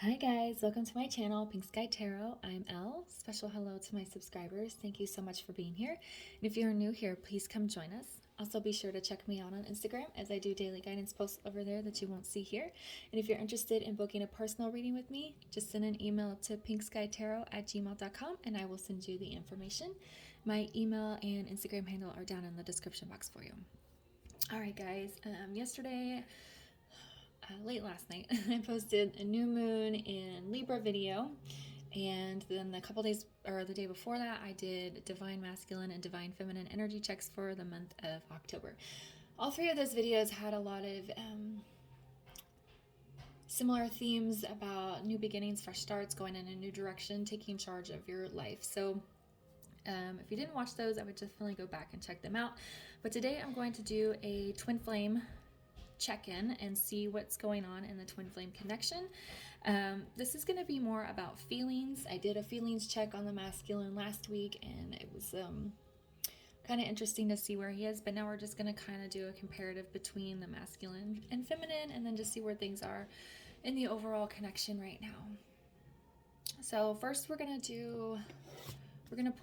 Hi guys, welcome to my channel, Pink Sky Tarot. I'm Elle. Special hello to my subscribers. Thank you so much for being here. And if you're new here, please come join us. Also be sure to check me out on Instagram as I do daily guidance posts over there that you won't see here. And if you're interested in booking a personal reading with me, just send an email to pinkskytarot@gmail.com and I will send you the information. My email and Instagram handle are down in the description box for you. Alright guys, yesterday late last night, I posted a new moon in Libra video, and then a couple days, or the day before that, I did divine masculine and divine feminine energy checks for the month of October. All three of those videos had a lot of similar themes about new beginnings, fresh starts, going in a new direction, taking charge of your life. So if you didn't watch those, I would definitely go back and check them out. But today I'm going to do a twin flame check-in and see what's going on in the twin flame connection. This is going to be more about feelings. I did a feelings check on the masculine last week, and it was kind of interesting to see where he is, but now we're just going to kind of do a comparative between the masculine and feminine, and then just see where things are in the overall connection right now. So first we're going to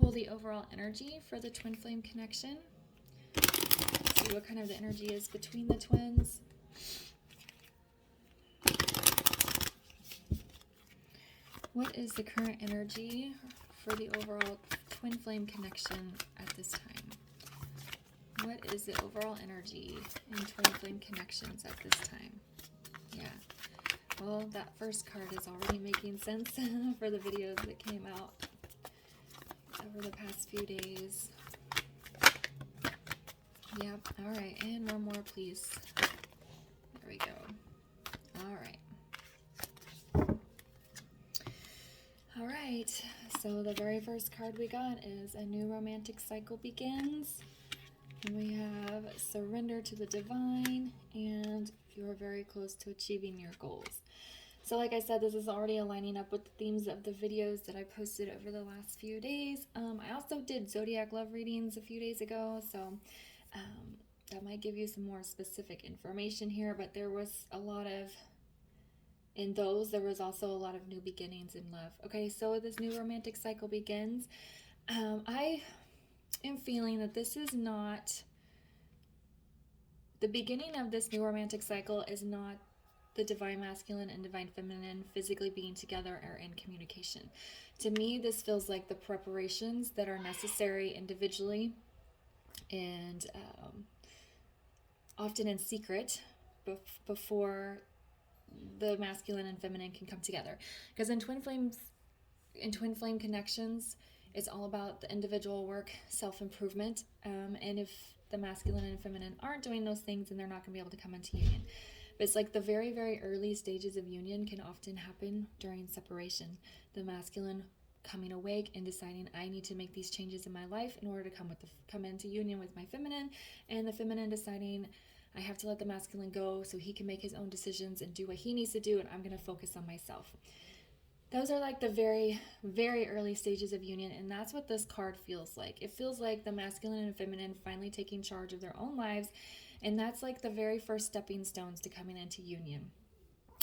pull the overall energy for the twin flame connection. See what kind of the energy is between the twins. What is the current energy for the overall twin flame connection at this time? What is the overall energy in twin flame connections at this time? Yeah. Well, that first card is already making sense for the videos that came out over the past few days. Yep. All right. And one more, please. There we go. All right. All right. So the very first card we got is a new romantic cycle begins. And we have surrender to the divine, and you are very close to achieving your goals. So like I said, this is already aligning up with the themes of the videos that I posted over the last few days. I also did zodiac love readings a few days ago, so that might give you some more specific information here, but there was a lot of, in those, there was also a lot of new beginnings in love. Okay, so this new romantic cycle begins. I am feeling that this is not, the beginning of this new romantic cycle is not the divine masculine and divine feminine physically being together or in communication. To me, this feels like the preparations that are necessary individually and often in secret before the masculine and feminine can come together. Because in twin flame connections, it's all about the individual work, self-improvement, and if the masculine and feminine aren't doing those things, then they're not going to be able to come into union. But it's like the very, very early stages of union can often happen during separation. The masculine coming awake and deciding, I need to make these changes in my life in order to come into union with my feminine, and the feminine deciding, I have to let the masculine go so he can make his own decisions and do what he needs to do, and I'm going to focus on myself. Those are like the very, very early stages of union, and that's what this card feels like. It feels like the masculine and feminine finally taking charge of their own lives, and that's like the very first stepping stones to coming into union.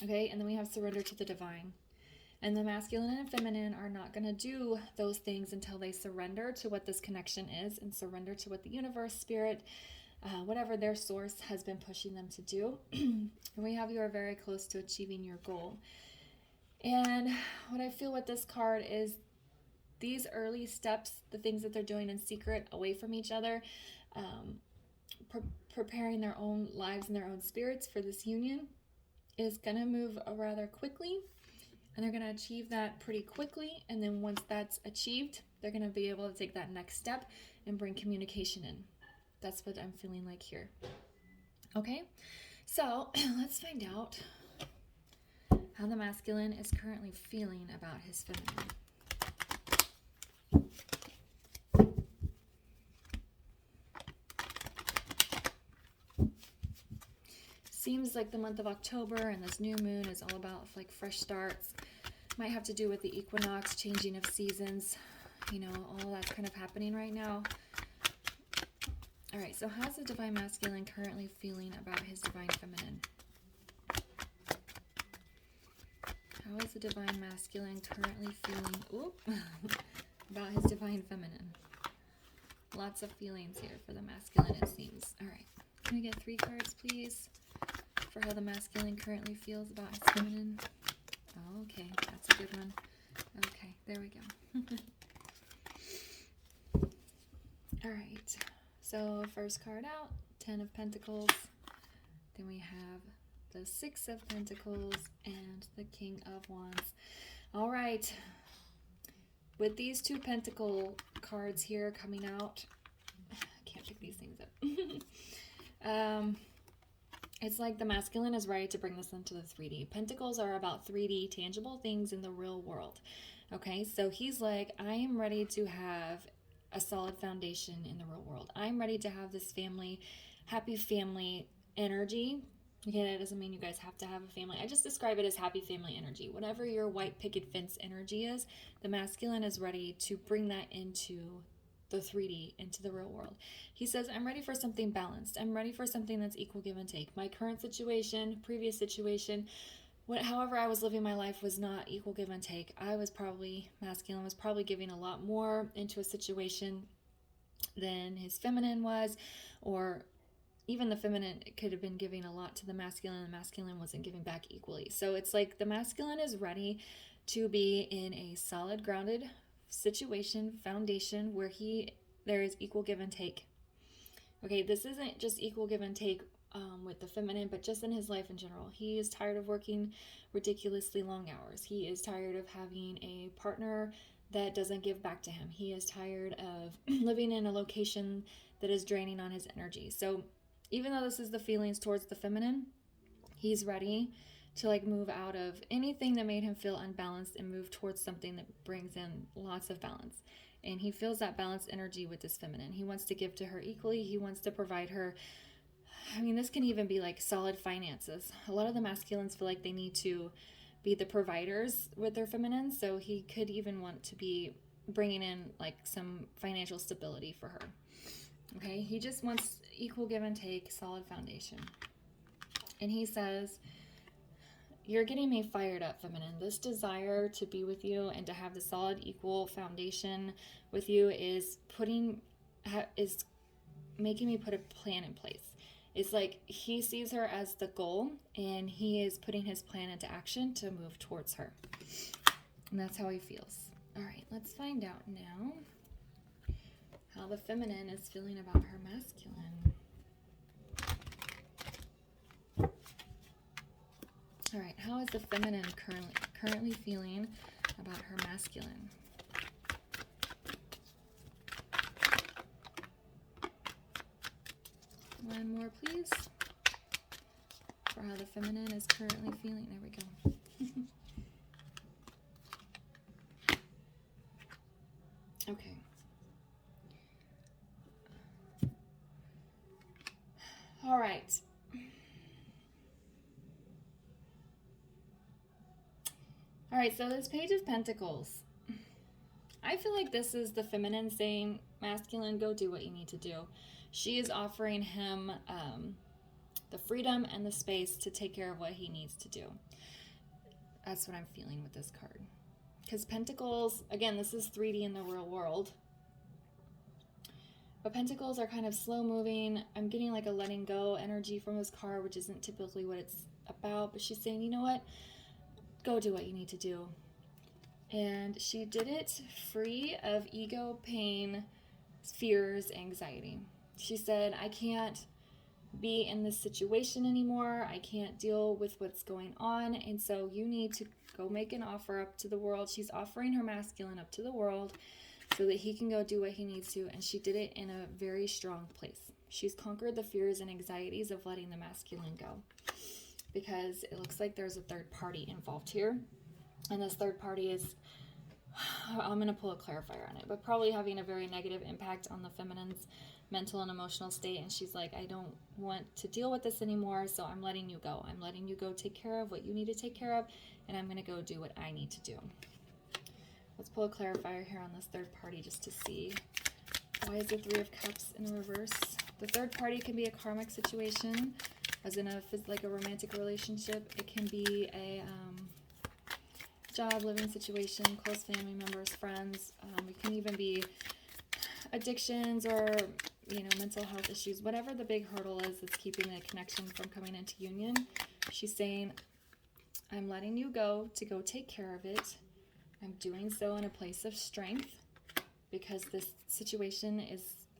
Okay, and then we have surrender to the divine. And the masculine and feminine are not going to do those things until they surrender to what this connection is and surrender to what the universe, spirit, whatever their source has been pushing them to do. And we have, you are very close to achieving your goal. And what I feel with this card is these early steps, the things that they're doing in secret away from each other, preparing their own lives and their own spirits for this union, is going to move rather quickly. And they're going to achieve that pretty quickly. And then once that's achieved, they're going to be able to take that next step and bring communication in. That's what I'm feeling like here. Okay, so let's find out how the masculine is currently feeling about his feminine. Seems like the month of October and this new moon is all about like fresh starts. Might have to do with the equinox, changing of seasons, you know, all that's kind of happening right now. All right, so how's the divine masculine currently feeling about his divine feminine? How is the divine masculine currently feeling about his divine feminine? Lots of feelings here for the masculine, it seems. All right. Can we get 3 cards, please, for how the masculine currently feels about his feminine? Oh, okay. That's a good one. Okay. There we go. All right. So first card out, 10 of Pentacles. Then we have the 6 of Pentacles and the King of Wands. All right. With these 2 Pentacle cards here coming out, I can't pick these things up. It's like the masculine is ready to bring this into the 3D. Pentacles are about 3D, tangible things in the real world. Okay, so he's like, I am ready to have a solid foundation in the real world. I'm ready to have this family, happy family energy. Okay, that doesn't mean you guys have to have a family. I just describe it as happy family energy. Whatever your white picket fence energy is, the masculine is ready to bring that into the 3D, into the real world. He says, I'm ready for something balanced. I'm ready for something that's equal give and take. My current situation, previous situation, however I was living my life was not equal give and take. Masculine was probably giving a lot more into a situation than his feminine was, or even the feminine could have been giving a lot to the masculine, and the masculine wasn't giving back equally. So it's like the masculine is ready to be in a solid, grounded situation, foundation, where there is equal give and take. Okay, this isn't just equal give and take with the feminine, but just in his life in general. He is tired of working ridiculously long hours. He is tired of having a partner that doesn't give back to him. He is tired of living in a location that is draining on his energy. So even though this is the feelings towards the feminine, he's ready to like move out of anything that made him feel unbalanced and move towards something that brings in lots of balance. And he feels that balanced energy with this feminine. He wants to give to her equally. He wants to provide her. I mean, this can even be like solid finances. A lot of the masculines feel like they need to be the providers with their feminine. So he could even want to be bringing in like some financial stability for her. Okay, he just wants equal give and take, solid foundation. And he says, you're getting me fired up, feminine. This desire to be with you and to have the solid, equal foundation with you is making me put a plan in place. It's like he sees her as the goal, and he is putting his plan into action to move towards her. And that's how he feels. All right, let's find out now how the feminine is feeling about her masculine. All right, how is the feminine currently feeling about her masculine? One more, please, for how the feminine is currently feeling. There we go. Okay. All right. All right, so this Page of Pentacles. I feel like this is the feminine saying, masculine, go do what you need to do. She is offering him the freedom and the space to take care of what he needs to do. That's what I'm feeling with this card. Because Pentacles, again, this is 3D in the real world. But Pentacles are kind of slow moving. I'm getting like a letting go energy from this card, which isn't typically what it's about. But she's saying, you know what? Go do what you need to do. And she did it free of ego, pain, fears, anxiety. She said, I can't be in this situation anymore. I can't deal with what's going on. And so you need to go make an offer up to the world. She's offering her masculine up to the world so that he can go do what he needs to. And she did it in a very strong place. She's conquered the fears and anxieties of letting the masculine go. Because it looks like there's a third party involved here. And this third party is, I'm going to pull a clarifier on it, but probably having a very negative impact on the feminine's mental and emotional state. And she's like, I don't want to deal with this anymore, so I'm letting you go. I'm letting you go take care of what you need to take care of, and I'm going to go do what I need to do. Let's pull a clarifier here on this third party just to see. Why is the Three of Cups in reverse? The third party can be a karmic situation, as in like a romantic relationship. It can be job, living situation, close family members, friends. It can even be addictions or, mental health issues, whatever the big hurdle is that's keeping the connection from coming into union. She's saying, I'm letting you go to go take care of it. I'm doing so in a place of strength because this situation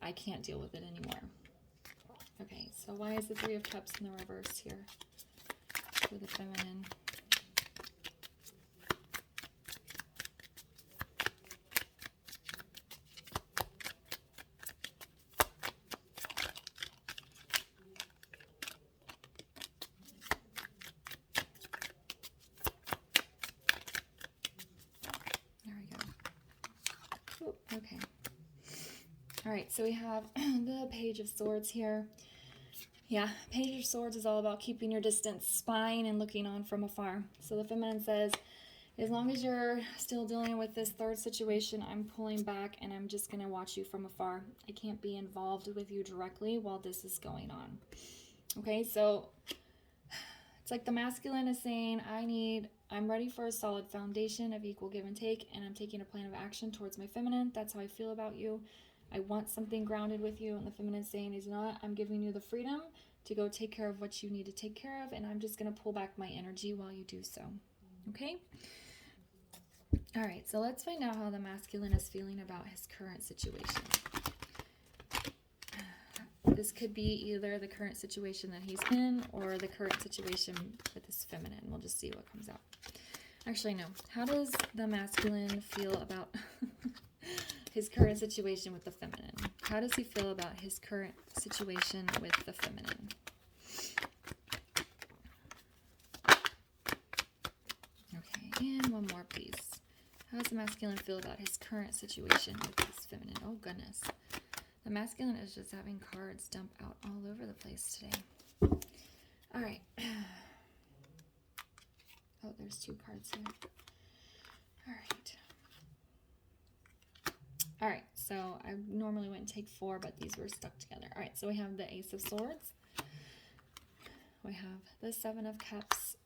I can't deal with it anymore. Okay, so why is the Three of Cups in the reverse here for the feminine? Okay. All right, so we have the Page of Swords here. Yeah, Page of Swords is all about keeping your distance, spying and looking on from afar. So the feminine says, as long as you're still dealing with this third situation, I'm pulling back and I'm just going to watch you from afar. I can't be involved with you directly while this is going on. Okay, so it's like the masculine is saying, I'm ready for a solid foundation of equal give and take, and I'm taking a plan of action towards my feminine. That's how I feel about you. I want something grounded with you. And the feminine saying is not, I'm giving you the freedom to go take care of what you need to take care of, and I'm just going to pull back my energy while you do so. Okay? All right, so let's find out how the masculine is feeling about his current situation. This could be either the current situation that he's in or the current situation with his feminine. We'll just see what comes out. Actually, no. How does the masculine feel about his current situation with the feminine? How does he feel about his current situation with the feminine? Okay, and one more, please. How does the masculine feel about his current situation with his feminine? Oh, goodness. The masculine is just having cards dump out all over the place today. All right. Oh, there's two cards here. All right. All right, so I normally wouldn't take four, but these were stuck together. All right, so we have the Ace of Swords. We have the Seven of Cups.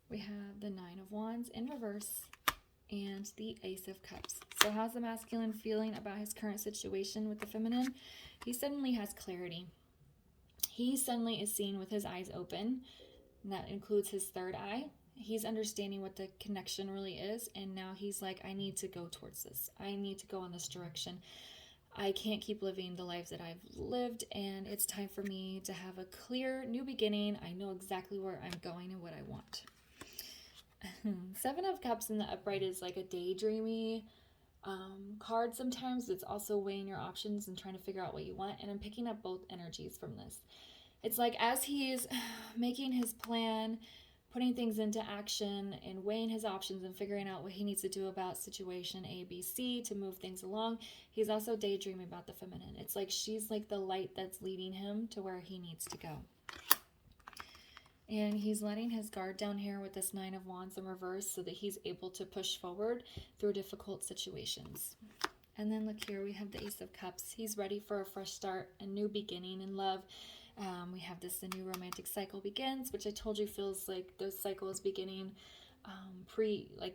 We have the Nine of Wands in reverse and the Ace of Cups. So how's the masculine feeling about his current situation with the feminine? He suddenly has clarity. He suddenly is seeing with his eyes open, and that includes his third eye. He's understanding what the connection really is, and now he's like, I need to go towards this. I need to go in this direction. I can't keep living the life that I've lived, and it's time for me to have a clear new beginning. I know exactly where I'm going and what I want. Seven of Cups in the upright is like a daydreamy card sometimes. It's also weighing your options and trying to figure out what you want, and I'm picking up both energies from this. It's like as he's making his plan, putting things into action and weighing his options and figuring out what he needs to do about situation A, B, C to move things along, he's also daydreaming about the feminine. It's like she's like the light that's leading him to where he needs to go. And he's letting his guard down here with this Nine of Wands in reverse so that he's able to push forward through difficult situations. And then look here, we have the Ace of Cups. He's ready for a fresh start, a new beginning in love. We have this, the new romantic cycle begins, which I told you feels like the cycle is beginning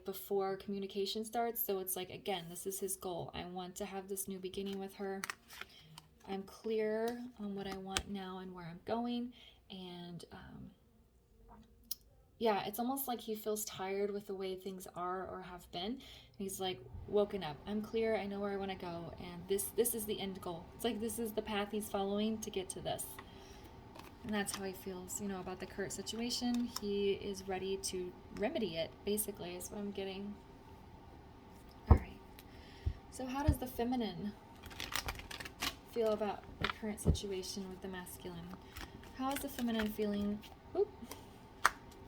before communication starts. So it's like, again, this is his goal. I want to have this new beginning with her. I'm clear on what I want now and where I'm going. And yeah, it's almost like he feels tired with the way things are or have been. And he's like, woken up. I'm clear. I know where I want to go. And this is the end goal. It's like this is the path he's following to get to this. And that's how he feels, about the current situation. He is ready to remedy it, basically, is what I'm getting. All right. So how does the feminine feel about the current situation with the masculine? How is the feminine feeling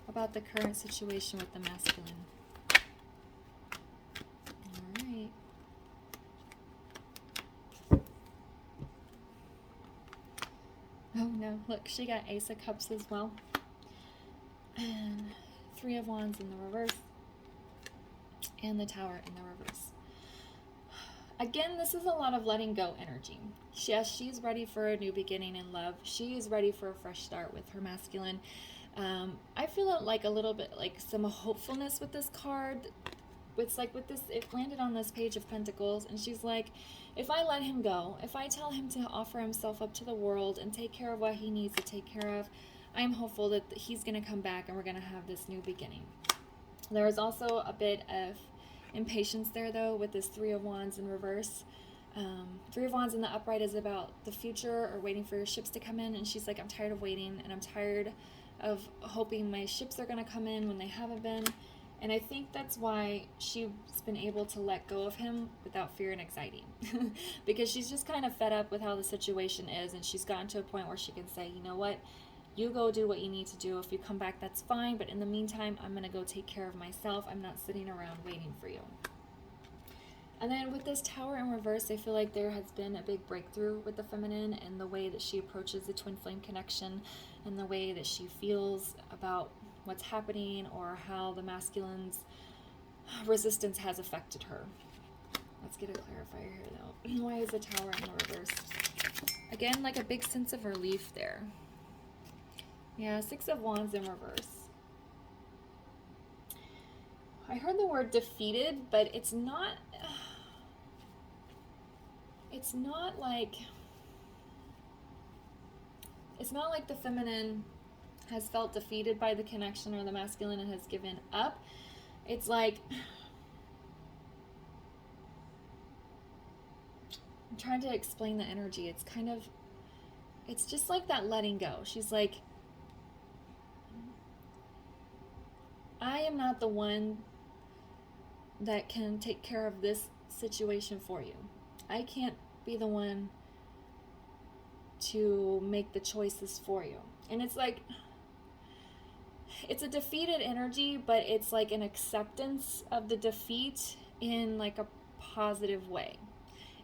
about the current situation with the masculine? All right. Oh no, look, she got Ace of Cups as well. And Three of Wands in the reverse. And the Tower in the reverse. Again, this is a lot of letting go energy. Yes, she's ready for a new beginning in love. She is ready for a fresh start with her masculine. I feel like a little bit like some hopefulness with this card. It's like with this, it landed on this Page of Pentacles, and she's like, if I let him go, if I tell him to offer himself up to the world and take care of what he needs to take care of, I'm hopeful that he's going to come back and we're going to have this new beginning. There is also a bit of impatience there, though, with this Three of Wands in reverse. Three of Wands in the upright is about the future or waiting for your ships to come in, and she's like, I'm tired of waiting, and I'm tired of hoping my ships are going to come in when they haven't been. And I think that's why she's been able to let go of him without fear and anxiety. Because she's just kind of fed up with how the situation is, and she's gotten to a point where she can say, you know what, you go do what you need to do. If you come back, that's fine, but in the meantime, I'm going to go take care of myself. I'm not sitting around waiting for you. And then with this Tower in reverse, I feel like there has been a big breakthrough with the feminine and the way that she approaches the twin flame connection and the way that she feels about what's happening or how the masculine's resistance has affected her. Let's get a clarifier here, though. Why is the Tower in the reverse? Again, like a big sense of relief there. Yeah, Six of Wands in reverse. I heard the word defeated, but it's not like the feminine has felt defeated by the connection or the masculine and has given up. It's like, I'm trying to explain the energy. It's just like that letting go. She's like, I am not the one that can take care of this situation for you. I can't be the one to make the choices for you. And it's like, it's a defeated energy, but it's like an acceptance of the defeat in like a positive way.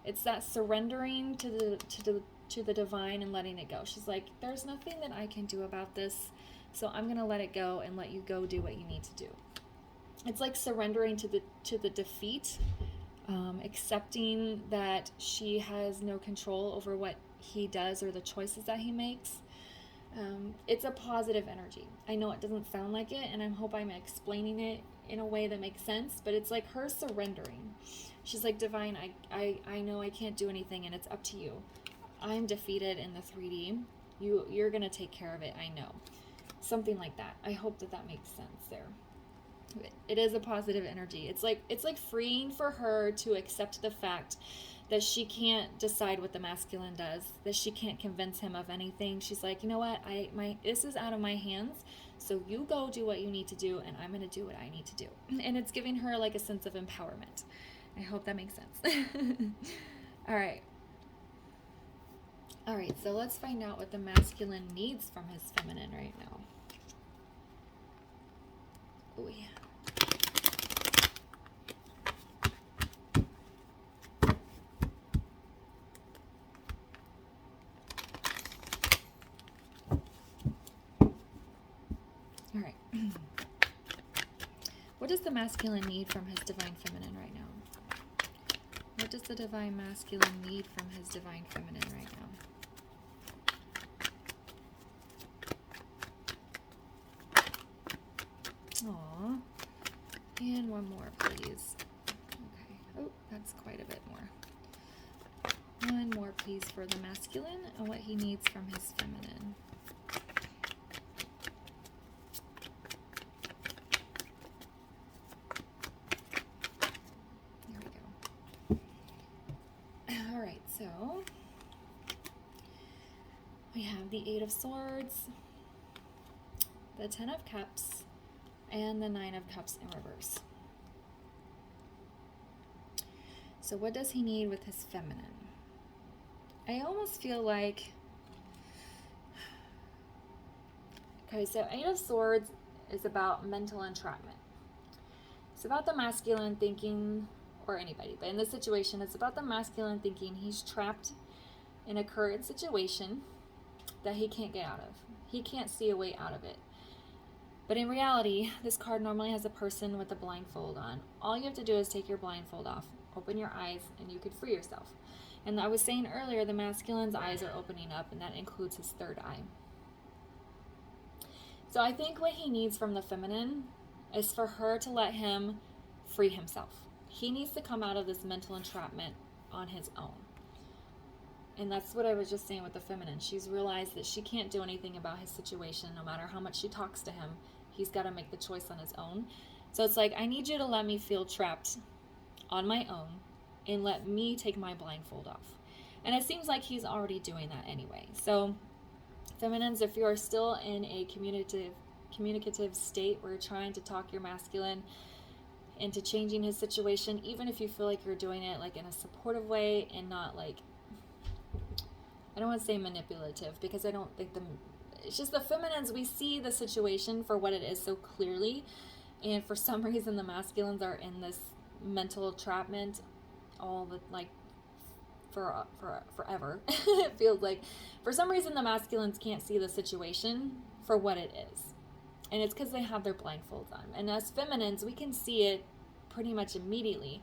It's that surrendering to the divine and letting it go. She's like, there's nothing that I can do about this, so I'm gonna let it go and let you go do what you need to do. It's like surrendering to the defeat, accepting that she has no control over what he does or the choices that he makes. It's a positive energy. I know it doesn't sound like it, and I hope I'm explaining it in a way that makes sense, but it's like her surrendering. She's like, divine, I know I can't do anything, and it's up to you. I'm defeated in the 3D. You're gonna take care of it, I know. Something like that. I hope that makes sense there. It is a positive energy. It's like freeing for her to accept the fact that she can't decide what the masculine does, that she can't convince him of anything. She's like, you know what, this is out of my hands, so you go do what you need to do, and I'm going to do what I need to do. And it's giving her like a sense of empowerment. I hope that makes sense. All right, so let's find out what the masculine needs from his feminine right now. Oh, yeah. All right. What does the masculine need from his divine feminine right now? What does the divine masculine need from his divine feminine right now? Aww. And one more, please. Okay. Oh, that's quite a bit more. One more, please, for the masculine and what he needs from his feminine. So, we have the Eight of Swords, the Ten of Cups, and the Nine of Cups in reverse. So what does he need with his feminine? I almost feel like... Okay, so Eight of Swords is about mental entrapment. It's about the masculine thinking... or anybody, but in this situation, it's about the masculine thinking he's trapped in a current situation that he can't get out of. He can't see a way out of it. But in reality, this card normally has a person with a blindfold on. All you have to do is take your blindfold off, open your eyes, and you could free yourself. And I was saying earlier, the masculine's eyes are opening up, and that includes his third eye. So I think what he needs from the feminine is for her to let him free himself. He needs to come out of this mental entrapment on his own. And that's what I was just saying with the feminine. She's realized that she can't do anything about his situation. No matter how much she talks to him, he's got to make the choice on his own. So it's like, I need you to let me feel trapped on my own and let me take my blindfold off. And it seems like he's already doing that anyway. So feminines, if you are still in a communicative state where you're trying to talk your masculine into changing his situation, even if you feel like you're doing it like in a supportive way and not like, I don't want to say manipulative, because I don't think it's just the feminines, we see the situation for what it is so clearly, and for some reason the masculines are in this mental entrapment all the like for forever. It feels like for some reason the masculines can't see the situation for what it is, and it's because they have their blindfolds on. And as feminines, we can see it pretty much immediately,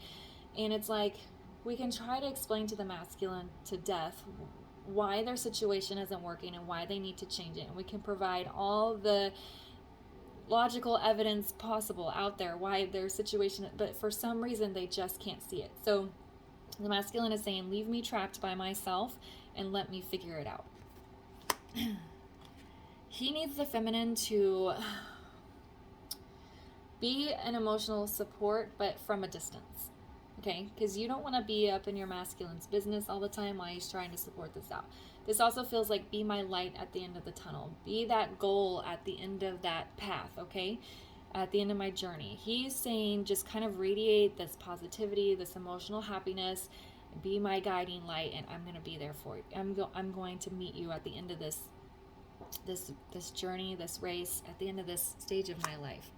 and it's like we can try to explain to the masculine to death why their situation isn't working and why they need to change it, and we can provide all the logical evidence possible out there why their situation, but for some reason they just can't see it. So the masculine is saying, leave me trapped by myself and let me figure it out. He needs the feminine to be an emotional support, but from a distance. Okay, because you don't want to be up in your masculine's business all the time while he's trying to support this out. This also feels like be my light at the end of the tunnel. Be that goal at the end of that path, okay? At the end of my journey. He's saying just kind of radiate this positivity, this emotional happiness, be my guiding light, and I'm going to be there for you. I'm going to meet you at the end of this journey, this race, at the end of this stage of my life.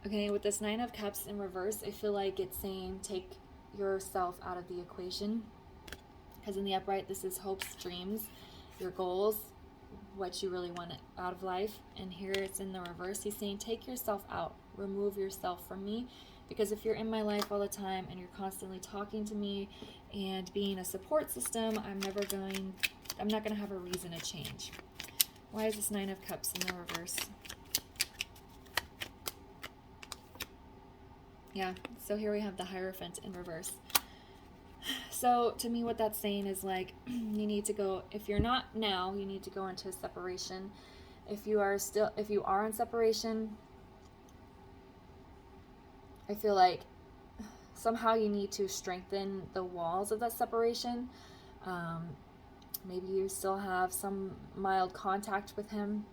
Okay, with this Nine of Cups in reverse, I feel like it's saying take yourself out of the equation. Because in the upright, this is hopes, dreams, your goals, what you really want out of life. And here it's in the reverse. He's saying take yourself out. Remove yourself from me. Because if you're in my life all the time and you're constantly talking to me and being a support system, I'm not going to have a reason to change. Why is this Nine of Cups in the reverse? Yeah, so here we have the Hierophant in reverse. So to me, what that's saying is like, you need to go, if you're not now, you need to go into separation. If you are in separation, I feel like somehow you need to strengthen the walls of that separation. Maybe you still have some mild contact with him.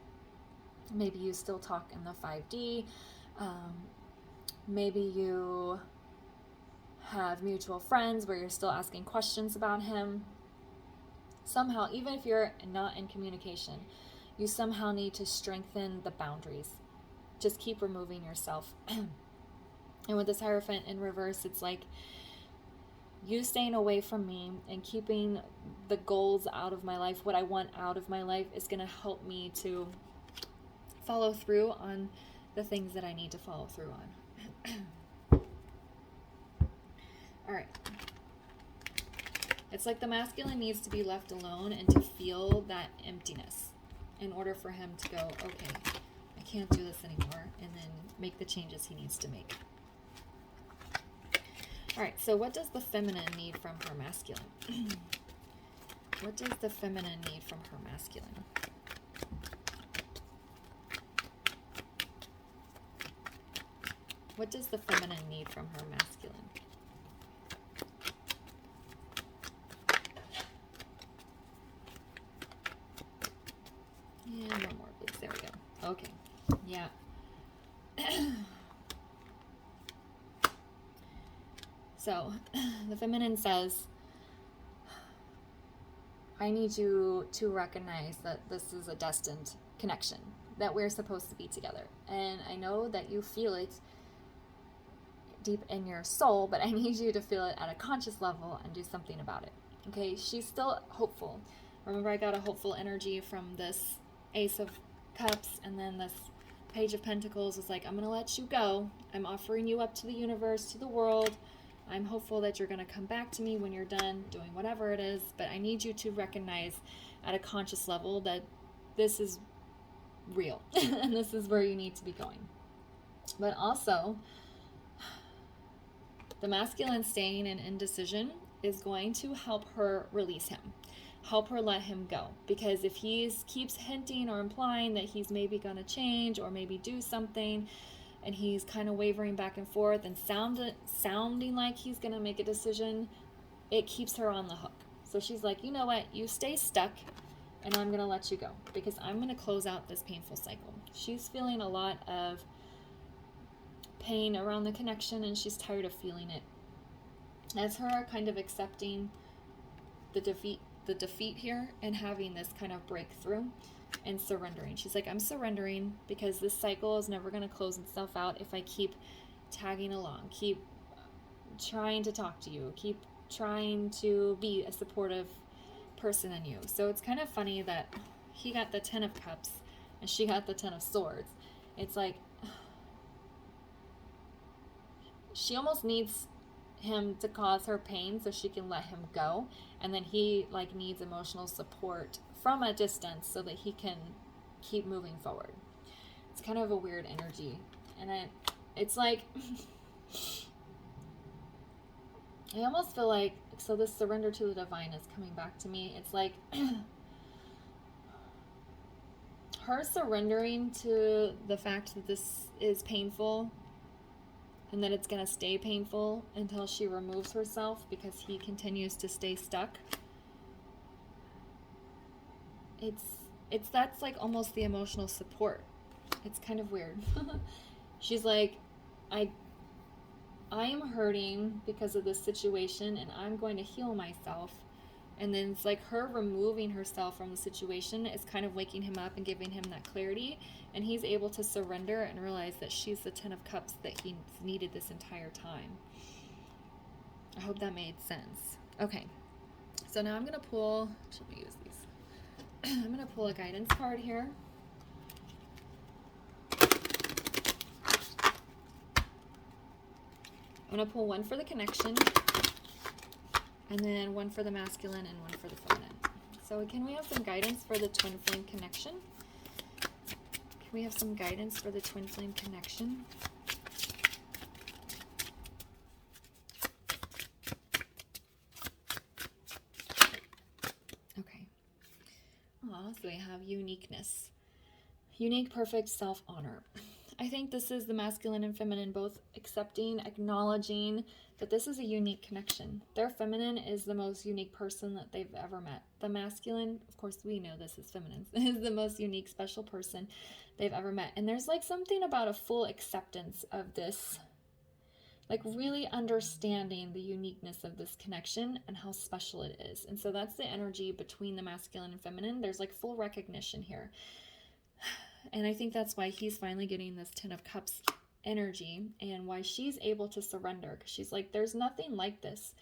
Maybe you still talk in the 5D. Maybe you have mutual friends where you're still asking questions about him. Somehow, even if you're not in communication, you somehow need to strengthen the boundaries. Just keep removing yourself. And with this Hierophant in reverse, it's like you staying away from me and keeping the goals out of my life, what I want out of my life, is going to help me to follow through on the things that I need to follow through on. All right. It's like the masculine needs to be left alone and to feel that emptiness in order for him to go, okay, I can't do this anymore, and then make the changes he needs to make. All right, so what does the feminine need from her masculine? What does the feminine need from her masculine? What does the feminine need from her masculine? And one more, please. There we go. Okay. Yeah. So, the feminine says, I need you to recognize that this is a destined connection, that we're supposed to be together. And I know that you feel it deep in your soul, but I need you to feel it at a conscious level and do something about it. Okay? She's still hopeful. Remember, I got a hopeful energy from this Ace of Cups, and then this Page of Pentacles is like, I'm going to let you go. I'm offering you up to the universe, to the world. I'm hopeful that you're going to come back to me when you're done doing whatever it is, but I need you to recognize at a conscious level that this is real. And this is where you need to be going. But also, the masculine staying in indecision is going to help her release him, help her let him go. Because if he keeps hinting or implying that he's maybe going to change or maybe do something, and he's kind of wavering back and forth and sounding like he's going to make a decision, it keeps her on the hook. So she's like, you know what, you stay stuck and I'm going to let you go because I'm going to close out this painful cycle. She's feeling a lot of pain around the connection and she's tired of feeling it. That's her kind of accepting the defeat here and having this kind of breakthrough and surrendering. She's like, I'm surrendering because this cycle is never going to close itself out if I keep tagging along, keep trying to talk to you, keep trying to be a supportive person in you. So it's kind of funny that he got the 10 of Cups and she got the 10 of Swords. It's like she almost needs him to cause her pain so she can let him go, and then he like needs emotional support from a distance so that he can keep moving forward. It's kind of a weird energy, and it's like I almost feel like, so this surrender to the divine is coming back to me. It's like her surrendering to the fact that this is painful and that it's going to stay painful until she removes herself because he continues to stay stuck. That's like almost the emotional support. It's kind of weird. She's like, I am hurting because of this situation and I'm going to heal myself. And then it's like her removing herself from the situation is kind of waking him up and giving him that clarity. And he's able to surrender and realize that she's the 10 of Cups that he needed this entire time. I hope that made sense. Okay. So now I'm going to pull, should we use these? I'm going to pull a guidance card here. I'm going to pull one for the connection, and then one for the masculine and one for the feminine. So can we have some guidance for the twin flame connection? Can we have some guidance for the twin flame connection? Okay. So we have uniqueness. Unique, perfect self-honor. I think this is the masculine and feminine both accepting, acknowledging that this is a unique connection. Their feminine is the most unique person that they've ever met. The masculine, of course we know this is feminine, is the most unique, special person they've ever met. And there's like something about a full acceptance of this, like really understanding the uniqueness of this connection and how special it is. And so that's the energy between the masculine and feminine. There's like full recognition here. And I think that's why he's finally getting this 10 of Cups energy and why she's able to surrender. Because she's like, there's nothing like this.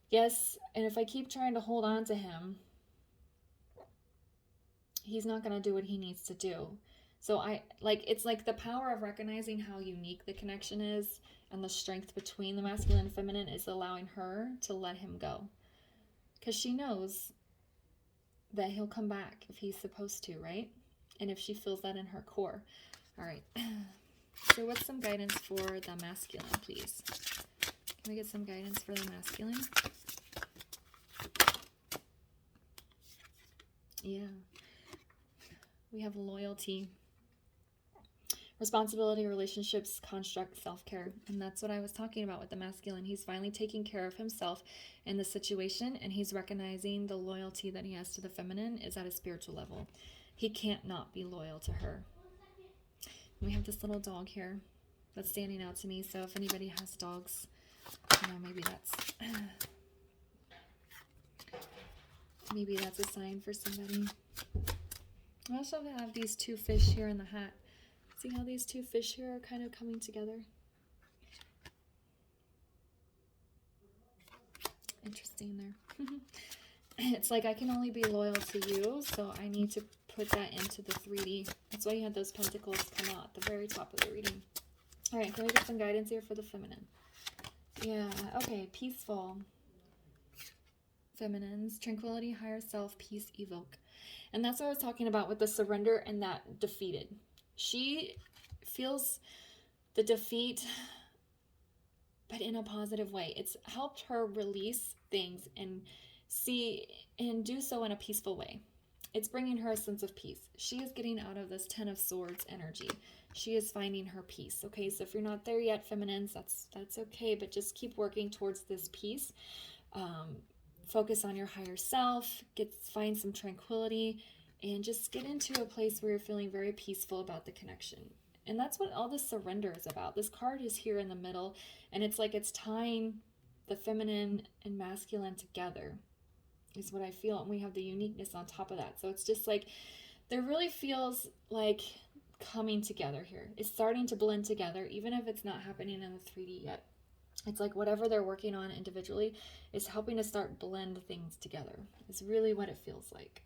Yes, and if I keep trying to hold on to him, he's not going to do what he needs to do. So it's like the power of recognizing how unique the connection is and the strength between the masculine and feminine is allowing her to let him go. Because she knows that he'll come back if he's supposed to, right? And if she feels that in her core. All right. So what's some guidance for the masculine, please? Can we get some guidance for the masculine? Yeah. We have loyalty, responsibility, relationships, construct, self-care. And that's what I was talking about with the masculine. He's finally taking care of himself in the situation, and he's recognizing the loyalty that he has to the feminine is at a spiritual level. He can't not be loyal to her. We have this little dog here that's standing out to me. So if anybody has dogs, maybe that's a sign for somebody. I also have these two fish here in the hat. See how these two fish here are kind of coming together? Interesting there. It's like I can only be loyal to you, so I need to put that into the 3D. That's why you had those pentacles come out at the very top of the reading. All right, can we get some guidance here for the feminine? Yeah, okay, peaceful. Feminines, tranquility, higher self, peace, evoke. And that's what I was talking about with the surrender and that defeated. She feels the defeat, but in a positive way. It's helped her release things and do so in a peaceful way. It's bringing her a sense of peace. She is getting out of this 10 of Swords energy. She is finding her peace. Okay, so if you're not there yet, feminines, that's okay, but just keep working towards this peace. Focus on your higher self, find some tranquility, and just get into a place where you're feeling very peaceful about the connection. And that's what all this surrender is about. This card is here in the middle, and it's like it's tying the feminine and masculine together, is what I feel. And we have the uniqueness on top of that. So it's just like, there really feels like coming together here. It's starting to blend together, even if it's not happening in the 3D yet. It's like whatever they're working on individually is helping to start blend things together. It's really what it feels like.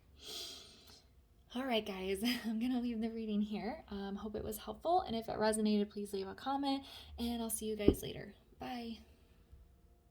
All right, guys, I'm going to leave the reading here. Hope it was helpful. And if it resonated, please leave a comment, and I'll see you guys later. Bye.